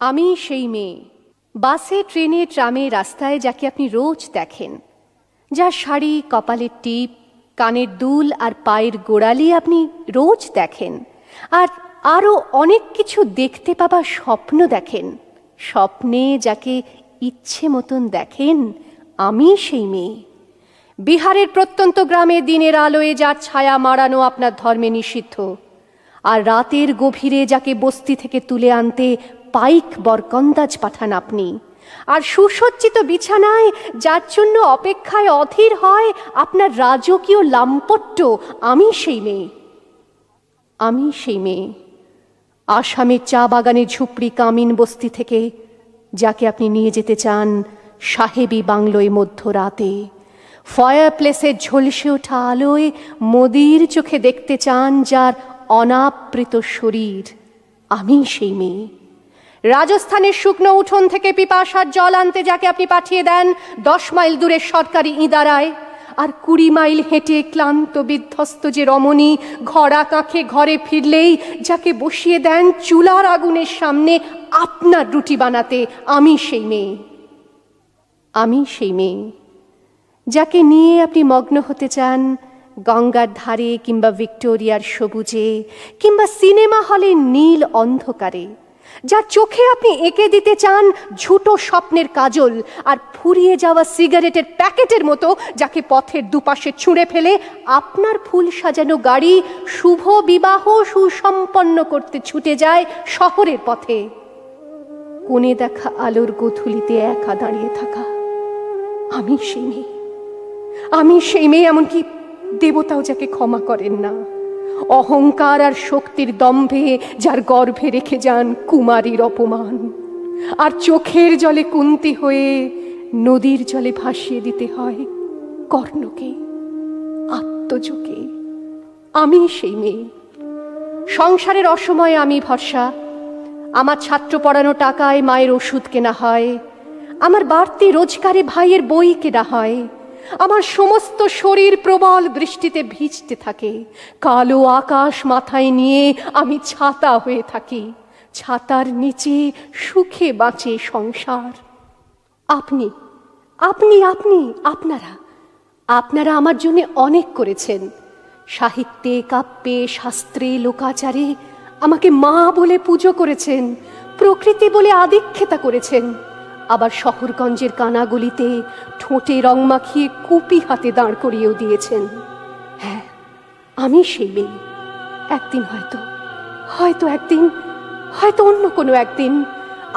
আমি সেই মেয়ে, বাসে ট্রেনে ট্রামে রাস্তায় যাকে আপনি রোজ দেখেন, যার শাড়ি, কপালের টিপ, কানের দুল আর পায়ের গোড়ালি আপনি রোজ দেখেন, আর আরও অনেক কিছু দেখতে পাবার স্বপ্ন দেখেন। স্বপ্নে যাকে ইচ্ছে মতন দেখেন, আমি সেই মেয়ে। বিহারের প্রত্যন্ত গ্রামে দিনের আলোয় যার ছায়া মাড়ানো আপনার ধর্মে নিষিদ্ধ, আর রাতের গভীরে যাকে বস্তি থেকে তুলে আনতে পাইক বরকন্দাজ পাঠান আপনি, আর সুসজ্জিত বিছানায় যার জন্য অপেক্ষায় অধীর হয় আপনার রাজকীয় লাম্পট্য, আমি সেই মেয়ে। আমি সেই মেয়ে। আসামের চা বাগানের ঝুপড়ি কামিন বস্তি থেকে যাকে আপনি নিয়ে যেতে চান সাহেবী বাংলোয় মধ্যরাতে, ফায়ার প্লেসের ঝলসে ওঠা আলোয় মোদির চোখে দেখতে চান যার অনাবৃত শরীর, আমি সেই মেয়ে। রাজস্থানের শুকনো উঠোন থেকে পিপাসার জল আনতে যাকে আপনি পাঠিয়ে দেন 10 মাইল দূরের সরকারি ইদারায়, আর 20 মাইল হেঁটে ক্লান্ত বিধ্বস্ত যে রমণী ঘরা কাঁখে ঘরে ফিরলেই যাকে বসিয়ে দেন চুলার আগুনের সামনে আপনার রুটি বানাতে, আমি সেই মেয়ে। আমি সেই মেয়ে যাকে নিয়ে আপনি মগ্ন হতে চান গঙ্গার ধারে কিংবা ভিক্টোরিয়ার সবুজে কিংবা সিনেমা হলের নীল অন্ধকারে, যার চোখে আপনি এঁকে দিতে চান ঝুটো স্বপ্নের কাজল, আর ফুরিয়ে যাওয়া সিগারেটের প্যাকেটের মতো যাকে পথের দুপাশে ছুঁড়ে ফেলে আপনার ফুল সাজানো গাড়ি শুভ বিবাহ সুসম্পন্ন করতে ছুটে যায় শহরের পথে। কোণে দেখা আলোর গোধূলিতে একা দাঁড়িয়ে থাকা, আমি সেই মেয়ে। আমি সেই মেয়ে, এমনকি দেবতাও যাকে ক্ষমা করেন না। অহংকার আর শক্তির দম্ভে যার গর্ভে রেখে যান কুমারীর অপমান, আর চোখের জলে কুন্তি হয়ে নদীর জলে ভাসিয়ে দিতে হয় কর্ণকে, আত্মজকে, আমি সেই মেয়ে। সংসারের অসময়ে আমি ভরসা। আমার ছাত্র পড়ানো টাকায় মায়ের ওষুধ কেনা হয়, আমার বাড়তি রোজগারে ভাইয়ের বই কেনা হয়, আমার সমস্ত শরীর প্রবল বৃষ্টিতে ভিজতে থাকে, কালো আকাশ মাথায় নিয়ে আমি ছাতা হয়ে থাকি, ছাতার নিচে সুখে বাঁচে সংসার। আপনি আপনি আপনি আপনারা আপনারা আমার জন্য অনেক করেছেন। সাহিত্যে, কাব্যে, শাস্ত্রে, লোকাচারে আমাকে মা বলে পুজো করেছেন, প্রকৃতি বলে আদিক্ষেতা করেছেন, আবার শহরগঞ্জের কানাগলিতে ঠোঁটে রং মাখিয়ে কুপি হাতে দাঁড় করিয়েও দিয়েছেন। হ্যাঁ, আমি সেই মেয়ে। একদিন হয়তো অন্য কোনো একদিন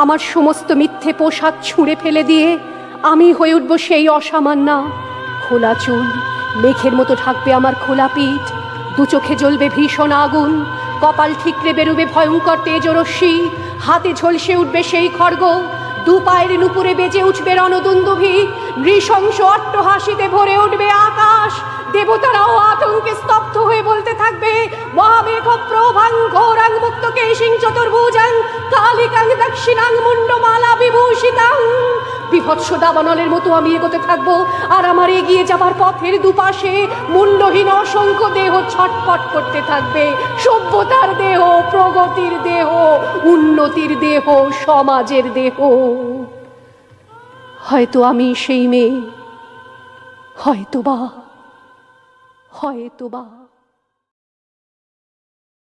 আমার সমস্ত মিথ্যে পোশাক ছুঁড়ে ফেলে দিয়ে আমি হয়ে উঠব সেই অসামান্যা। খোলা চুল, মেঘের মতো ঢাকবে আমার খোলা পিঠ, দু চোখে জ্বলবে ভীষণ আগুন, কপাল ঠিকরে বেরোবে ভয়ঙ্কর তেজরশ্মি, হাতে ঝলসে উঠবে সেই খড়গ, দু পায়ের নুপুরে বেজে উঠবে রণদুন্দুভি, নৃশংস অট্টহাসিতে ভরে উঠবে আকাশ। দেবতারাও আতঙ্কে স্তব্ধ হয়ে বলতে থাকবে, মহামেঘ প্রভাং ঘোরাং মুক্ত কেশিং চতুর্ভুজাং কালিকাং দক্ষিণাং মুন্ডমালা বিভূষিতাং। বিভৎস দাবানলের মতো আমি এগোতে থাকবো, আর আমার এগিয়ে যাবার পথের দুপাশে মুন্ডহীন অসংখ্য দেহ ছটফট করতে থাকবে। সভ্যতার দেহ, প্রগতির দেহ, উন্নতির দেহ, সমাজের দেহ। হয়তো আমি সেই মেয়ে, হয়তোবা।